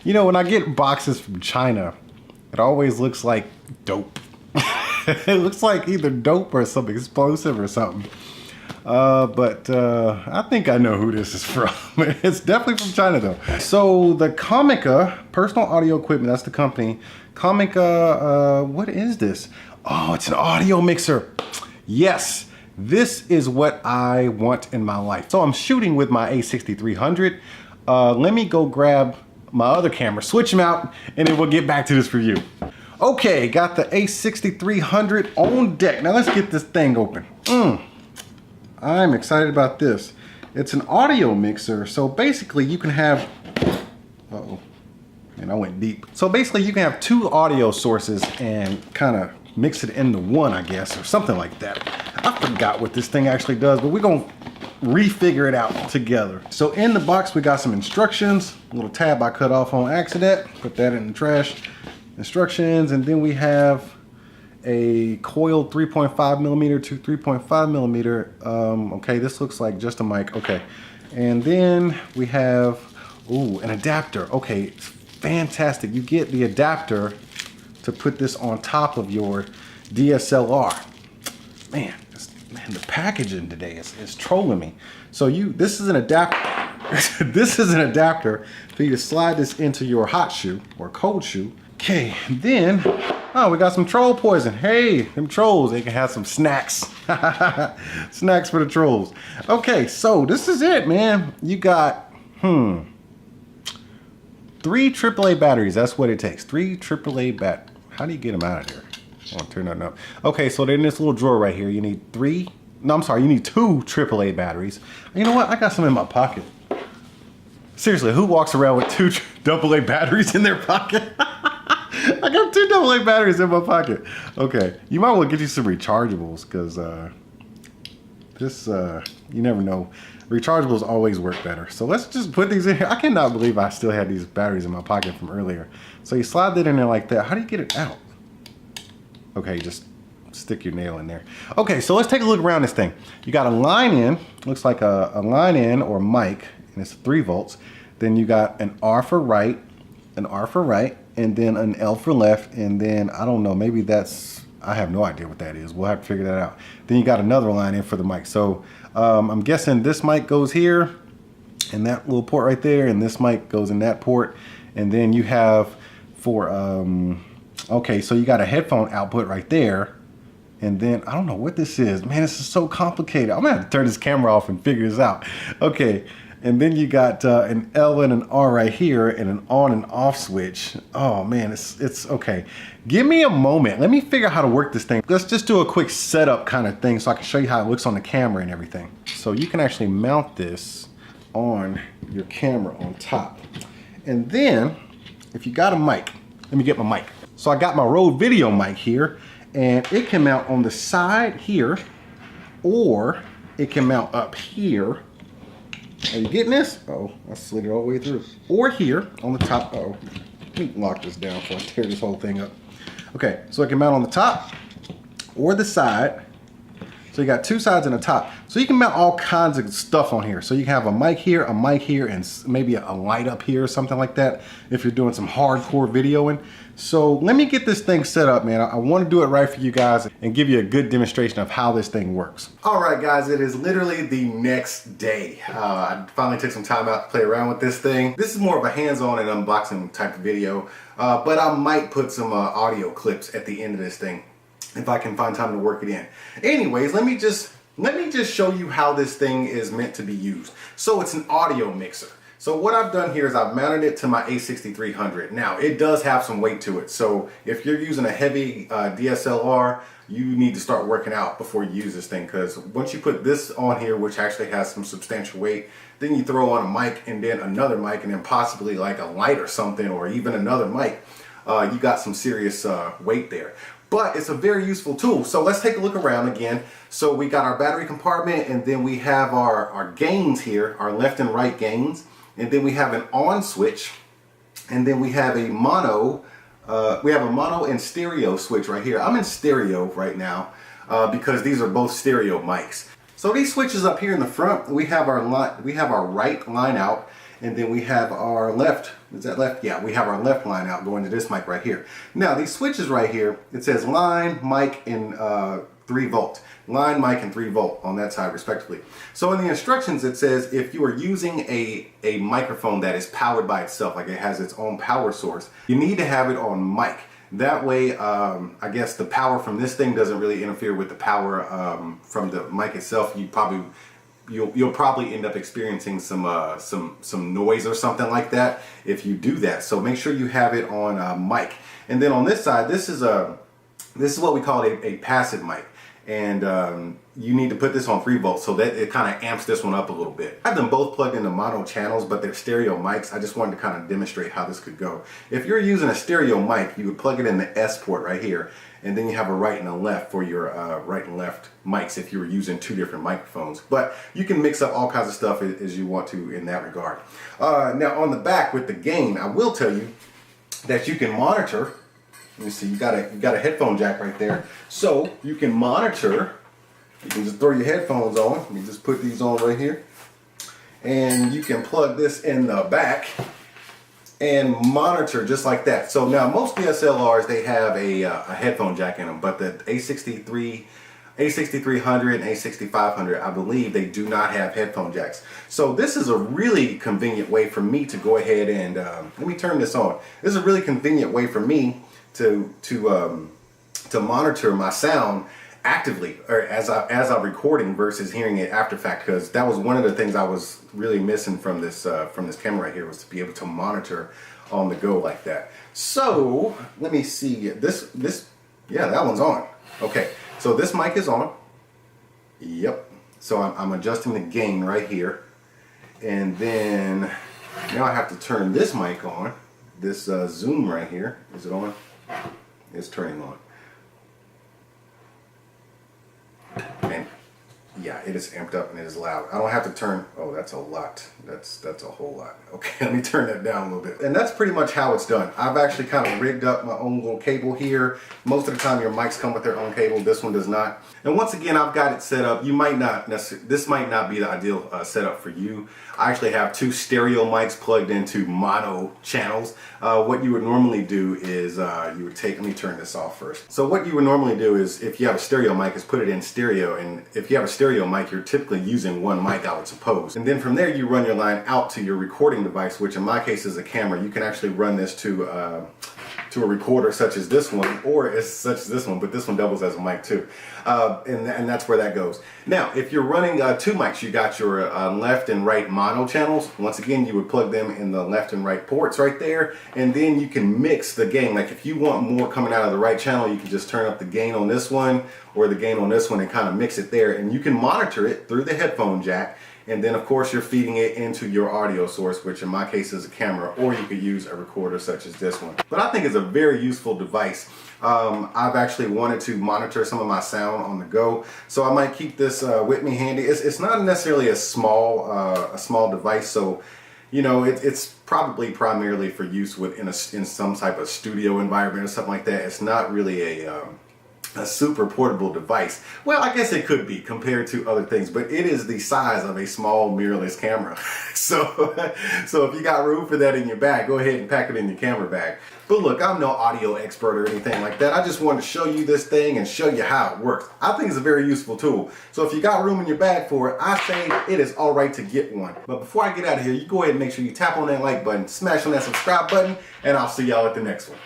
You know, when I get boxes from China, it always looks like dope. It looks like either dope or some explosive or something. But I think I know who this is from. It's definitely from China though. So the Comica personal audio equipment, that's the company. Comica, what is this? Oh, it's an audio mixer. Yes, this is what I want in my life. So I'm shooting with my A6300. Let me go grab my other camera, switch them out, and then we'll get back to this review. Okay, got the A6300 on deck. Now let's get this thing open. I'm excited about this. It's an audio mixer, so basically you can have, uh-oh, and I went deep. So basically you can have two audio sources and kind of mix it into one, I guess, or something like that. I forgot what this thing actually does, but we're gonna refigure it out together. So in the box we got some instructions, a little tab I cut off on accident, put that in the trash. Instructions, and then we have a coiled 3.5 millimeter to 3.5 millimeter. Okay, this looks like just a mic. Okay, and then we have an adapter. Okay, it's fantastic. You get the adapter to put this on top of your DSLR. Man, the packaging today is trolling me. So this is an adapter. This is an adapter for you to slide this into your hot shoe or cold shoe. Okay, then, oh, we got some troll poison. Hey, them trolls, they can have some snacks. Snacks for the trolls. Okay, so this is it, man. You got, 3 AAA batteries. That's what it takes. 3 AAA How do you get them out of there? I want to turn that up. Okay, so in this little drawer right here, you need you need 2 AAA batteries. You know what? I got some in my pocket. Seriously, who walks around with 2 AA batteries in their pocket? I got 2 AA batteries in my pocket. Okay, you might want to get you some rechargeables because you never know. Rechargeables always work better. So let's just put these in here. I cannot believe I still had these batteries in my pocket from earlier. So you slide that in there like that. How do you get it out? Okay, just stick your nail in there. Okay, so let's take a look around this thing. You got a line in, looks like a line in or mic, and it's 3 volts. Then you got an R for right, and then an L for left, and then I don't know, maybe I have no idea what that is. We'll have to figure that out. Then you got another line in for the mic. So I'm guessing this mic goes here, and that little port right there, and this mic goes in that port. And then you have for, okay, so you got a headphone output right there. And then, I don't know what this is. Man, this is so complicated. I'm gonna have to turn this camera off and figure this out. Okay. And then you got an L and an R right here and an on and off switch. Oh man, it's okay. Give me a moment. Let me figure out how to work this thing. Let's just do a quick setup kind of thing so I can show you how it looks on the camera and everything. So you can actually mount this on your camera on top. And then, if you got a mic, let me get my mic. So I got my Rode video mic here, and it can mount on the side here, or it can mount up here. Are you getting this? Oh, I slid it all the way through. Or here on the top. Oh, let me lock this down before I tear this whole thing up. Okay, so it can mount on the top or the side. So you got 2 sides and a top. So you can mount all kinds of stuff on here. So you can have a mic here, and maybe a light up here or something like that if you're doing some hardcore videoing. So let me get this thing set up, man. I want to do it right for you guys and give you a good demonstration of how this thing works. All right, guys, it is literally the next day. I finally took some time out to play around with this thing. This is more of a hands-on and unboxing type of video, but I might put some audio clips at the end of this thing if I can find time to work it in. Anyways, let me just show you how this thing is meant to be used. So it's an audio mixer. So what I've done here is I've mounted it to my A6300. Now it does have some weight to it. So if you're using a heavy DSLR, you need to start working out before you use this thing, because once you put this on here, which actually has some substantial weight, then you throw on a mic and then another mic and then possibly like a light or something, or even another mic, you got some serious weight there. But it's a very useful tool. So let's take a look around again. So we got our battery compartment, and then we have our gains here, our left and right gains. And then we have an on switch, and then we have a mono and stereo switch right here. I'm in stereo right now because these are both stereo mics. So these switches up here in the front, we have our right line out, And then we have our left, is that left? Yeah, we have our left line out going to this mic right here. Now these switches right here, it says line, mic, and 3 volt. Line, mic, and 3 volt on that side respectively. So in the instructions it says if you are using a microphone that is powered by itself, like it has its own power source, you need to have it on mic. That way, I guess the power from this thing doesn't really interfere with the power from the mic itself. You'll probably end up experiencing some noise or something like that if you do that. So make sure you have it on mic. And then on this side, this is what we call a passive mic. And you need to put this on 3 volts so that it kind of amps this one up a little bit. I have them both plugged into mono channels, but they're stereo mics. I just wanted to kind of demonstrate how this could go. If you're using a stereo mic, you would plug it in the S port right here, and then you have a right and a left for your right and left mics if you were using 2 different microphones. But you can mix up all kinds of stuff as you want to in that regard. Now on the back with the gain, I will tell you that you can monitor. Let me see, you got a headphone jack right there. So you can monitor, you can just throw your headphones on. Let me just put these on right here. And you can plug this in the back and monitor just like that. So now most DSLRs, they have a headphone jack in them, but the A6300 and A6500, I believe they do not have headphone jacks. So this is a really convenient way for me to go ahead and, let me turn this on. This is a really convenient way for me to monitor my sound actively, or as I'm recording versus hearing it after fact, because that was one of the things I was really missing from this camera right here, was to be able to monitor on the go like that. So let me see, yeah, that one's on. Okay, so this mic is on. Yep. So I'm adjusting the gain right here, and then now I have to turn this mic on. This zoom right here, is it on? It's turning on. And yeah, it is amped up and it is loud. I don't have to turn, oh, that's a lot. That's a whole lot. Okay, let me turn that down a little bit. And that's pretty much how it's done. I've actually kind of rigged up my own little cable here. Most of the time your mics come with their own cable. This one does not. And once again, I've got it set up. You might not necessarily, this might not be the ideal setup for you. I actually have 2 stereo mics plugged into mono channels. What you would normally do is you would take, let me turn this off first. So what you would normally do is, if you have a stereo mic, is put it in stereo. And if you have a stereo mic, you're typically using one mic, I would suppose. And then from there, you run your line out to your recording device, which in my case is a camera. You can actually run this to a recorder such as this one, or as such as this one, but this one doubles as a mic too. And that's where that goes. Now, if you're running 2 mics, you got your left and right mono channels. Once again, you would plug them in the left and right ports right there, and then you can mix the gain. Like if you want more coming out of the right channel, you can just turn up the gain on this one or the gain on this one and kind of mix it there, and you can monitor it through the headphone jack. And then of course you're feeding it into your audio source, which in my case is a camera, or you could use a recorder such as this one. But I think it's a very useful device. I've actually wanted to monitor some of my sound on the go, so I might keep this with me handy. It's not necessarily a small device, so you know it's probably primarily for use in some type of studio environment or something like that. It's not really a super portable device. Well, I guess it could be compared to other things, but it is the size of a small mirrorless camera. So if you got room for that in your bag, go ahead and pack it in your camera bag. But look, I'm no audio expert or anything like that. I just wanted to show you this thing and show you how it works. I think it's a very useful tool. So if you got room in your bag for it, I say it is all right to get one. But before I get out of here, you go ahead and make sure you tap on that like button, smash on that subscribe button, and I'll see y'all at the next one.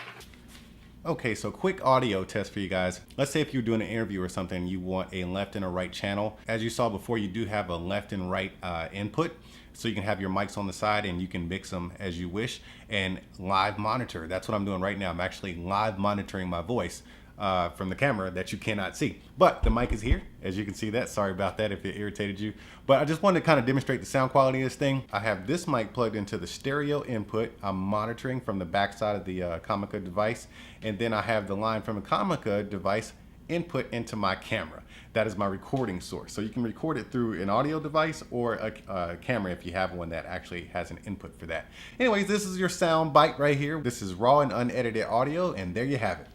Okay, so quick audio test for you guys. Let's say if you're doing an interview or something, you want a left and a right channel. As you saw before, you do have a left and right input. So you can have your mics on the side and you can mix them as you wish and live monitor. That's what I'm doing right now. I'm actually live monitoring my voice from the camera that you cannot see. But the mic is here, as you can see that. Sorry about that if it irritated you. But I just wanted to kind of demonstrate the sound quality of this thing. I have this mic plugged into the stereo input. I'm monitoring from the back side of the Comica device. And then I have the line from the Comica device input into my camera. That is my recording source. So you can record it through an audio device or a camera if you have one that actually has an input for that. Anyways, this is your sound bite right here. This is raw and unedited audio, and there you have it.